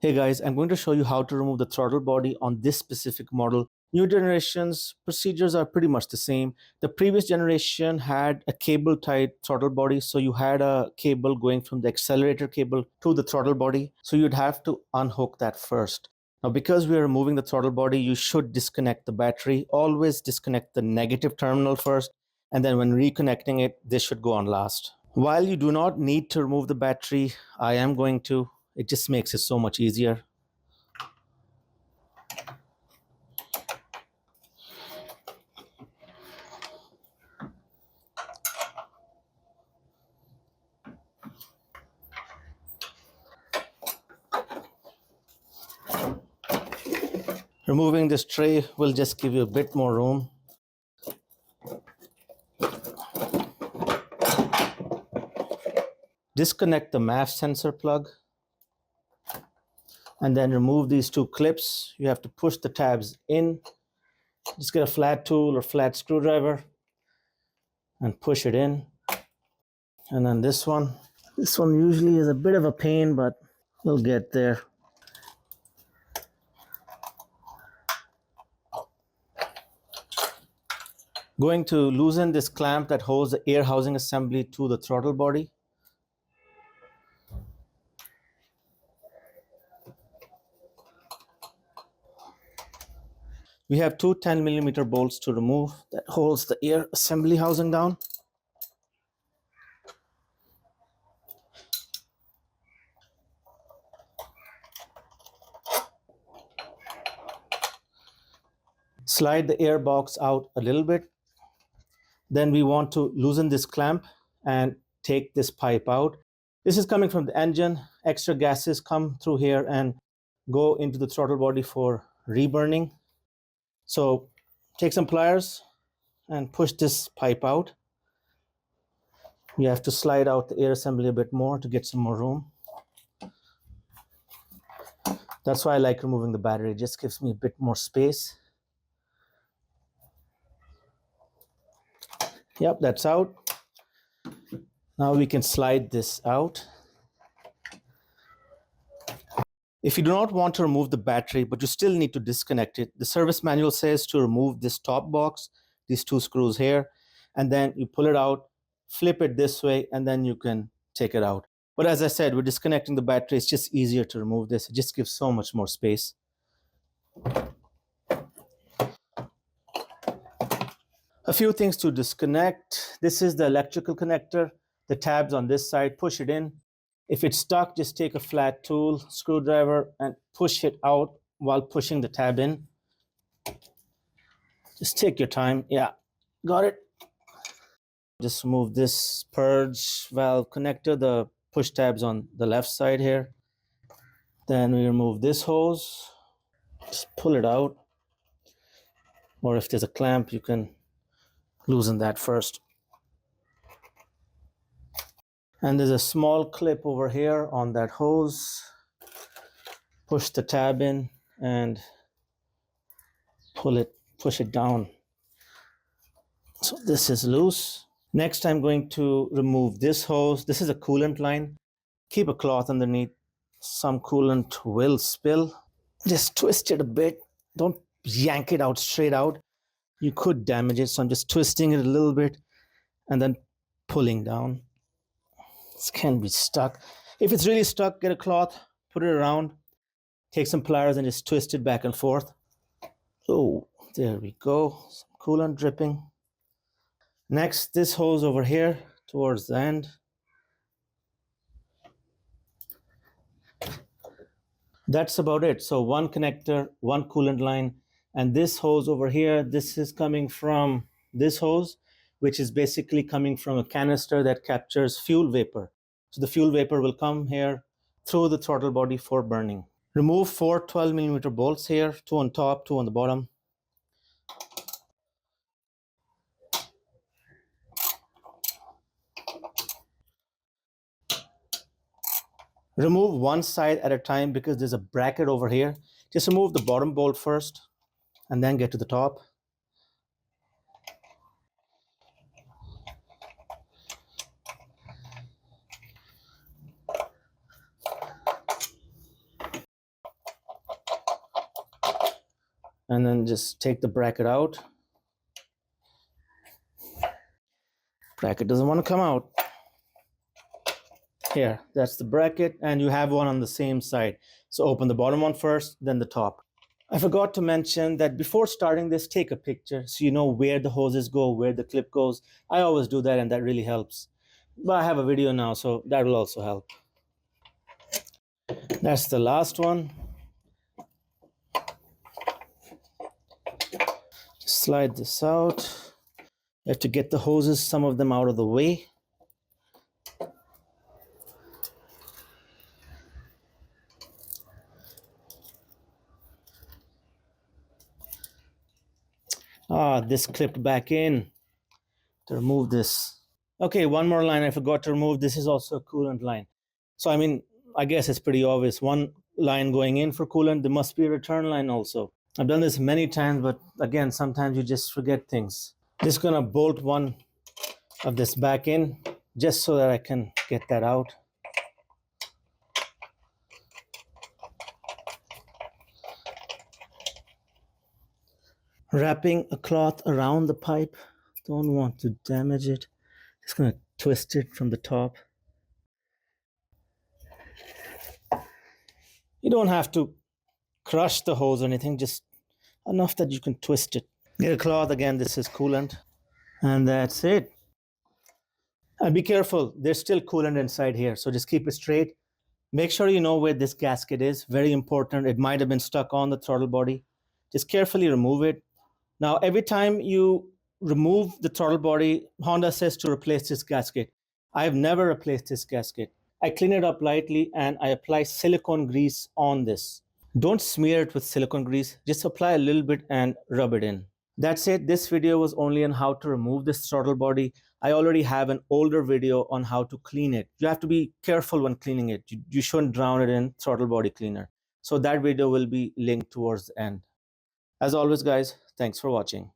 Hey guys, I'm going to show you how to remove the throttle body on this specific model. New generations procedures are pretty much the same. The previous generation had a cable tied throttle body, so you had a cable going from the accelerator cable to the throttle body, so you'd have to unhook that first. Now, because we are removing the throttle body, you should disconnect the battery. Always disconnect the negative terminal first, and then when reconnecting it, this should go on last. While you do not need to remove the battery, I am going to. It just makes it so much easier. Removing this tray will just give you a bit more room. Disconnect the MAF sensor plug and then remove these two clips. You have to push the tabs in. Just get a flat tool or flat screwdriver and push it in. And then this one usually is a bit of a pain, but we'll get there. Going to loosen this clamp that holds the air housing assembly to the throttle body. We have two 10mm bolts to remove that holds the air assembly housing down. Slide the air box out a little bit. Then we want to loosen this clamp and take this pipe out. This is coming from the engine. Extra gases come through here and go into the throttle body for reburning. So take some pliers and push this pipe out. You have to slide out the air assembly a bit more to get some more room. That's why I like removing the battery. It just gives me a bit more space. Yep, that's out. Now we can slide this out. If you do not want to remove the battery, but you still need to disconnect it, the service manual says to remove this top box, these two screws here, and then you pull it out, flip it this way, and then you can take it out. But as I said, we're disconnecting the battery. It's just easier to remove this. It just gives so much more space. A few things to disconnect. This is the electrical connector. The tabs on this side, push it in. If it's stuck, just take a flat tool, screwdriver, and push it out while pushing the tab in. Just take your time. Yeah, got it. Just remove this purge valve connector, the push tabs on the left side here. Then we remove this hose. Just pull it out. Or if there's a clamp, you can loosen that first. And there's a small clip over here on that hose. Push the tab in and push it down. So this is loose. Next, I'm going to remove this hose. This is a coolant line. Keep a cloth underneath. Some coolant will spill. Just twist it a bit. Don't yank it out straight out. You could damage it, so I'm just twisting it a little bit and then pulling down. This can be stuck. If it's really stuck, get a cloth, put it around, take some pliers and just twist it back and forth. Oh, there we go. Some coolant dripping. Next, this hose over here towards the end. That's about it. So one connector, one coolant line, and this hose over here, this is coming from this hose, which is basically coming from a canister that captures fuel vapor. So the fuel vapor will come here through the throttle body for burning. Remove four 12mm bolts here, two on top, two on the bottom. Remove one side at a time because there's a bracket over here. Just remove the bottom bolt first and then get to the top. and then just take the bracket out. Bracket doesn't want to come out. Here, that's the bracket, and you have one on the same side. So open the bottom one first, then the top. I forgot to mention that before starting this, take a picture so you know where the hoses go, where the clip goes. I always do that, and that really helps. But I have a video now, so that will also help. That's the last one. Just slide this out. You have to get the hoses, some of them out of the way. This clipped back in. To remove this. Okay, one more line I forgot to remove. This is also a coolant line. So I mean, I guess it's pretty obvious. One line going in for coolant, there must be a return line also. I've done this many times, but again, sometimes you just forget things. Just gonna bolt one of this back in just so that I can get that out. Wrapping a cloth around the pipe. Don't want to damage it. Just gonna twist it from the top. You don't have to crush the hose or anything, just enough that you can twist it. Get a cloth, again, this is coolant, and that's it. And be careful, there's still coolant inside here, so just keep it straight. Make sure you know where this gasket is, very important. It might have been stuck on the throttle body. Just carefully remove it. Now, every time you remove the throttle body, Honda says to replace this gasket. I have never replaced this gasket. I clean it up lightly and I apply silicone grease on this. Don't smear it with silicone grease, just apply a little bit and rub it in. That's it. This video was only on how to remove this throttle body. I already have an older video on how to clean it. You have to be careful when cleaning it. You shouldn't drown it in throttle body cleaner. So that video will be linked towards the end. As always, guys, thanks for watching.